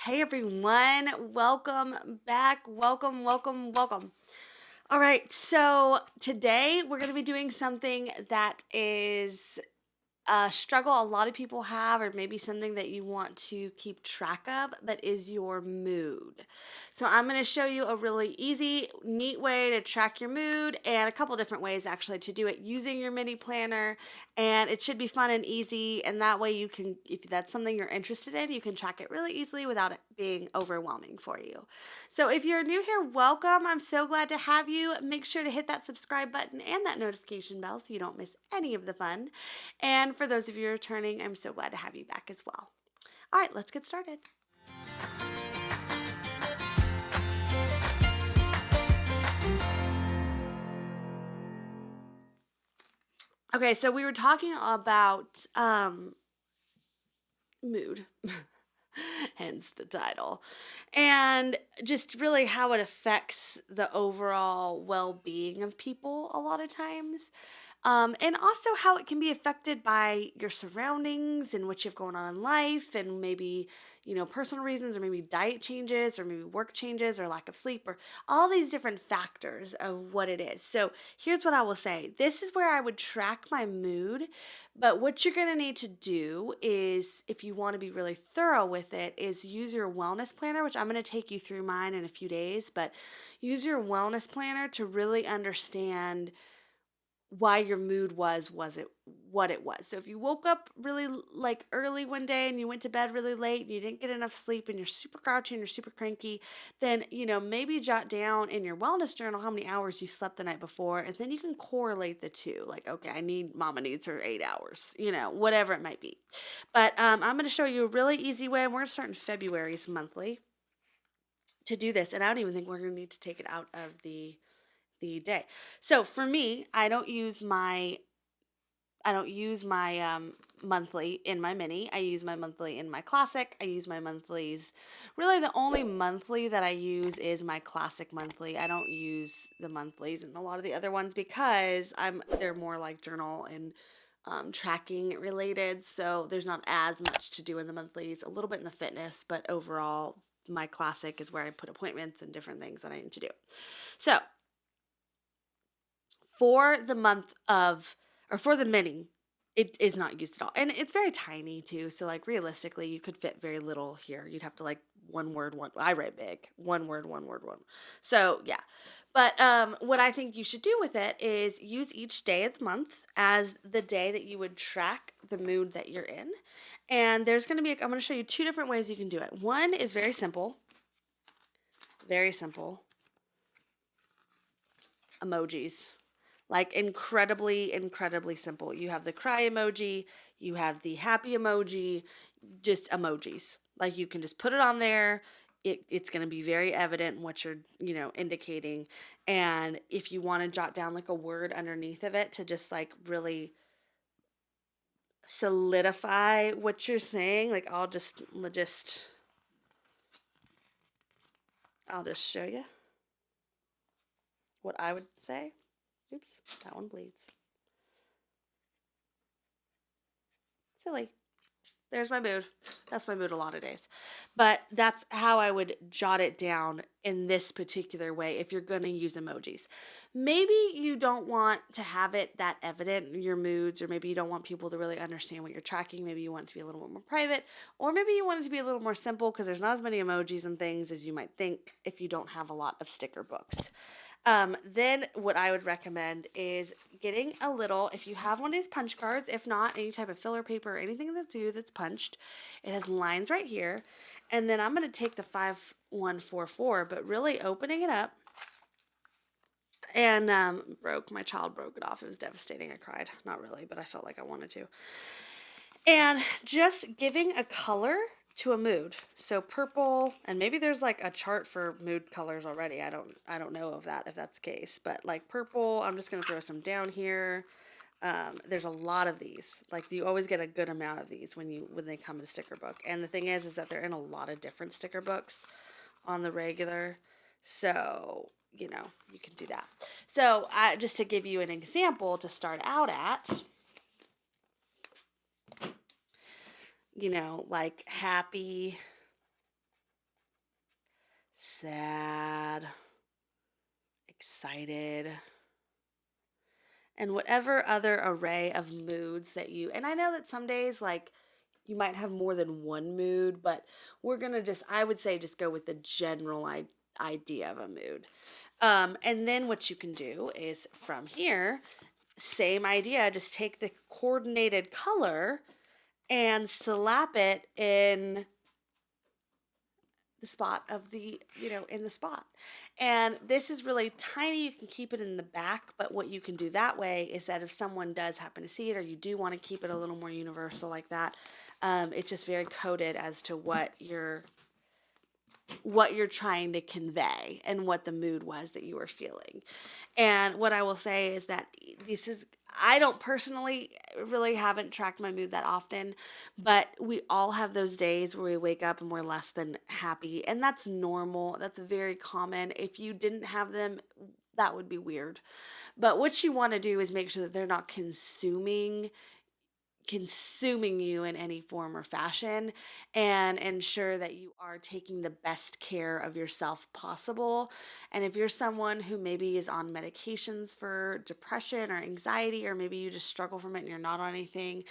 Hey everyone, welcome back. Welcome. All right, so today we're going to be doing something that is a struggle a lot of people have, or maybe something that you want to keep track of, but is your mood. So, I'm going to show you a really easy, neat way to track your mood, and a couple different ways actually to do it using your mini planner. And it should be fun and easy. And that way, you can, if that's something you're interested in, you can track it really easily without it being overwhelming for you. So, if you're new here, welcome. I'm so glad to have you. Make sure to hit that subscribe button and that notification bell so you don't miss any of the fun. And for those of you returning, I'm so glad to have you back as well. All right, let's get started. Okay, so we were talking about mood, hence the title, and just really how it affects the overall well being of people a lot of times. And also how it can be affected by your surroundings and what you have going on in life, and maybe, personal reasons, or maybe diet changes, or maybe work changes, or lack of sleep, or all these different factors of what it is. So, here's what I will say, this is where I would track my mood. But what you're going to need to do is, if you want to be really thorough with it, is use your wellness planner, which I'm going to take you through mine in a few days. But use your wellness planner to really understand why your mood was it what it was. So if you woke up really like early one day and you went to bed really late and you didn't get enough sleep and you're super grouchy and you're super cranky, then maybe jot down in your wellness journal how many hours you slept the night before, and then you can correlate the two. Like, okay, Mama needs her 8 hours, whatever it might be. But I'm going to show you a really easy way, and we're going to start in February's monthly to do this. And I don't even think we're going to need to take it out of the day. So for me, I don't use my monthly in my mini. I use my monthly in my classic. I use my monthlies. Really, the only monthly that I use is my classic monthly. I don't use the monthlies in a lot of the other ones because they're more like journal and tracking related. So there's not as much to do in the monthlies. A little bit in the fitness, but overall, my classic is where I put appointments and different things that I need to do. So for the month of, or for the mini, it is not used at all. And it's very tiny too. So like realistically, you could fit very little here. You'd have to like I write big, one word, one. So yeah. But what I think you should do with it is use each day of the month as the day that you would track the mood that you're in. And I'm going to show you two different ways you can do it. One is very simple emojis. Like incredibly simple. You have the cry emoji, you have the happy emoji, just emojis. Like you can just put it on there. It's going to be very evident in what you're, indicating. And if you want to jot down like a word underneath of it to just like really solidify what you're saying, like I'll just show you what I would say. Oops, that one bleeds. Silly. There's my mood. That's my mood a lot of days. But that's how I would jot it down in this particular way if you're going to use emojis. Maybe you don't want to have it that evident in your moods, or maybe you don't want people to really understand what you're tracking. Maybe you want it to be a little bit more private, or maybe you want it to be a little more simple because there's not as many emojis and things as you might think if you don't have a lot of sticker books. Then what I would recommend is getting a little, if you have one of these punch cards, if not, any type of filler paper or anything that's punched, it has lines right here. And then I'm going to take the 5144, but really opening it up, and my child broke it off. It was devastating. I cried. Not really, but I felt like I wanted to. And just giving a color to a mood. So purple, and maybe there's like a chart for mood colors already. I don't know of that, if that's the case. But like purple, I'm just gonna throw some down here. There's a lot of these. Like you always get a good amount of these when they come in a sticker book. And the thing is that they're in a lot of different sticker books on the regular. So you can do that. So just to give you an example to start out at, like happy, sad, excited, and whatever other array of moods that you, and I know that some days, like, you might have more than one mood, but we're going to just, I would say, just go with the general idea of a mood. And then what you can do is from here, same idea, just take the coordinated color and slap it in the spot of the, in the spot. And this is really tiny. You can keep it in the back, but what you can do that way is that if someone does happen to see it, or you do want to keep it a little more universal like that, it's just very coded as to what you're trying to convey and what the mood was that you were feeling. And what I will say is that this is, I don't personally really haven't tracked my mood that often, but we all have those days where we wake up and we're less than happy. And that's normal. That's very common. If you didn't have them, that would be weird. But what you want to do is make sure that they're not consuming you in any form or fashion, and ensure that you are taking the best care of yourself possible. And if you're someone who maybe is on medications for depression or anxiety, or maybe you just struggle from it and you're not on anything,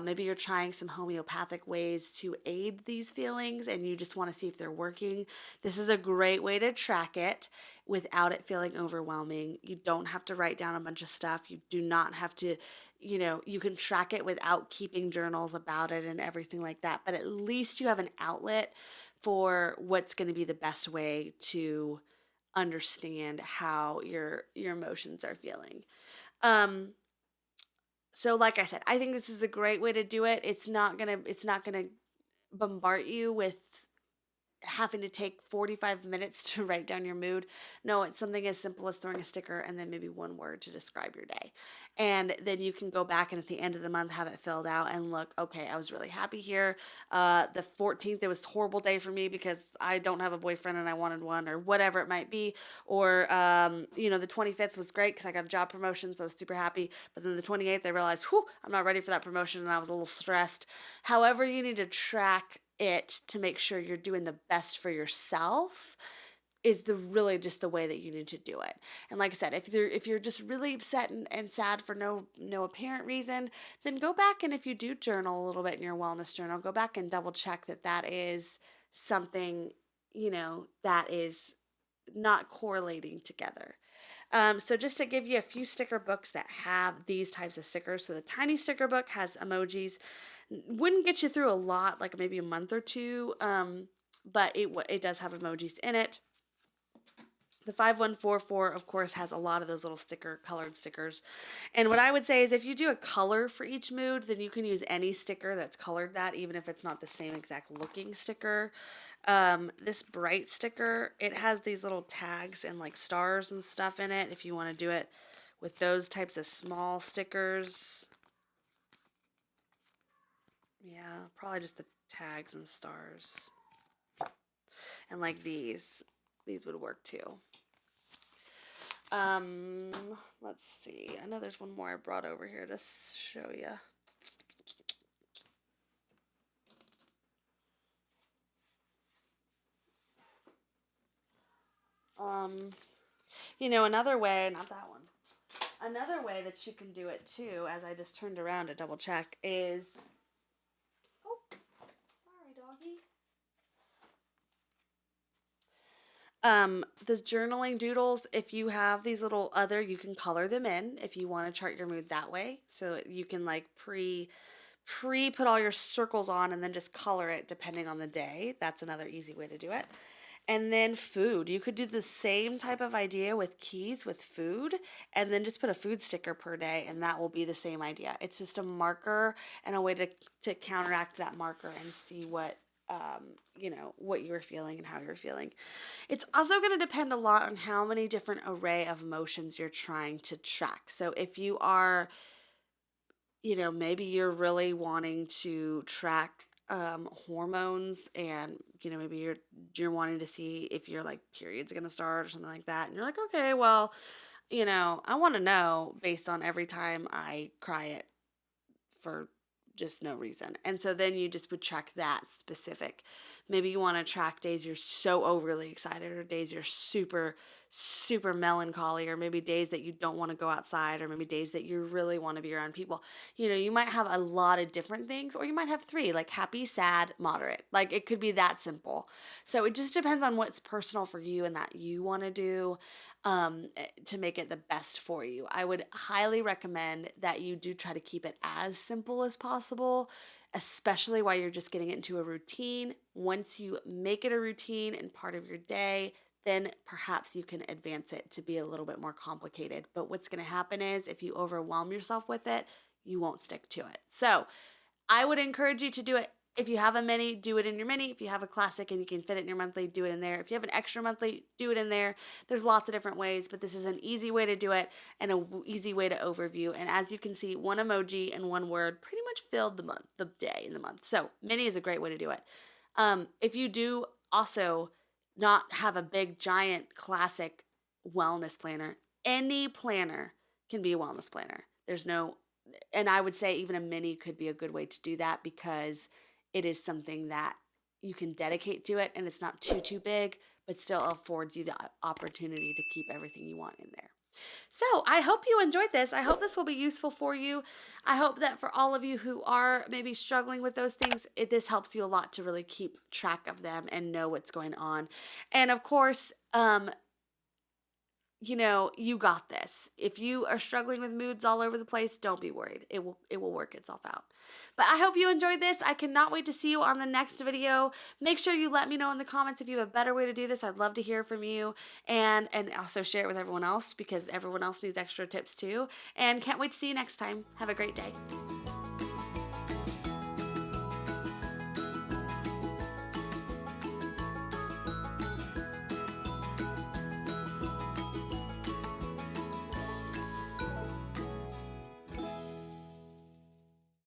maybe you're trying some homeopathic ways to aid these feelings and you just want to see if they're working, this is a great way to track it without it feeling overwhelming. You don't have to write down a bunch of stuff. You do not have to, you can track it without keeping journals about it and everything like that. But at least you have an outlet for what's going to be the best way to understand how your emotions are feeling. Um, so like I said, I think this is a great way to do it. It's not gonna bombard you with having to take 45 minutes to write down your mood. No, it's something as simple as throwing a sticker and then maybe one word to describe your day. And then you can go back and at the end of the month have it filled out and look, okay, I was really happy here. The 14th, it was a horrible day for me because I don't have a boyfriend and I wanted one, or whatever it might be. Or, the 25th was great because I got a job promotion, so I was super happy. But then the 28th, I realized, whew, I'm not ready for that promotion and I was a little stressed. However, you need to track it to make sure you're doing the best for yourself is the really just the way that you need to do it. And like I said, if you're just really upset and sad for no apparent reason, then go back, and if you do journal a little bit in your wellness journal, go back and double check that is something, that is not correlating together. So just to give you a few sticker books that have these types of stickers. So the tiny sticker book has emojis. Wouldn't get you through a lot, like maybe a month or two, but it does have emojis in it. The 5144, of course, has a lot of those little colored stickers. And what I would say is if you do a color for each mood, then you can use any sticker that's colored that, even if it's not the same exact looking sticker. This bright sticker, it has these little tags and like stars and stuff in it if you want to do it with those types of small stickers. Yeah, probably just the tags and stars. And like these would work too. Um, let's see. I know there's one more I brought over here to show you. Um, another way, not that one. Another way that you can do it too, as I just turned around to double check, is, oh, sorry, doggy. The journaling doodles, if you have these little you can color them in if you want to chart your mood that way. So you can like pre put all your circles on and then just color it depending on the day. That's another easy way to do it. And then food. You could do the same type of idea with keys with food, and then just put a food sticker per day, and that will be the same idea. It's just a marker and a way to counteract that marker and see what you're feeling and how you're feeling. It's also going to depend a lot on how many different array of emotions you're trying to track. So if you are, maybe you're really wanting to track hormones, and maybe you're wanting to see if your like period's going to start or something like that, and you're like, okay, well, I want to know based on every time I cry it for just no reason. And so then you just would track that specific Maybe you want to track days you're so overly excited, or days you're super melancholy, or maybe days that you don't want to go outside, or maybe days that you really want to be around people. You might have a lot of different things, or you might have three, like happy, sad, moderate. Like it could be that simple. So it just depends on what's personal for you and that you want to do, to make it the best for you. I would highly recommend that you do try to keep it as simple as possible, especially while you're just getting into a routine. Once you make it a routine and part of your day, then perhaps you can advance it to be a little bit more complicated. But what's going to happen is if you overwhelm yourself with it, you won't stick to it. So I would encourage you to do it. If you have a mini, do it in your mini. If you have a classic and you can fit it in your monthly, do it in there. If you have an extra monthly, do it in there. There's lots of different ways, but this is an easy way to do it and an easy way to overview. And as you can see, one emoji and one word pretty much filled the day in the month. So mini is a great way to do it. If you do also not have a big giant classic wellness planner, any planner can be a wellness planner. There's no And I would say even a mini could be a good way to do that, because it is something that you can dedicate to it, and it's not too big, but still affords you the opportunity to keep everything you want in there. So I hope you enjoyed this. I hope this will be useful for you. I hope that for all of you who are maybe struggling with those things, this helps you a lot to really keep track of them and know what's going on. And of course, you got this. If you are struggling with moods all over the place, don't be worried. It will work itself out. But I hope you enjoyed this. I cannot wait to see you on the next video. Make sure you let me know in the comments if you have a better way to do this. I'd love to hear from you, and also share it with everyone else, because everyone else needs extra tips too. And can't wait to see you next time. Have a great day.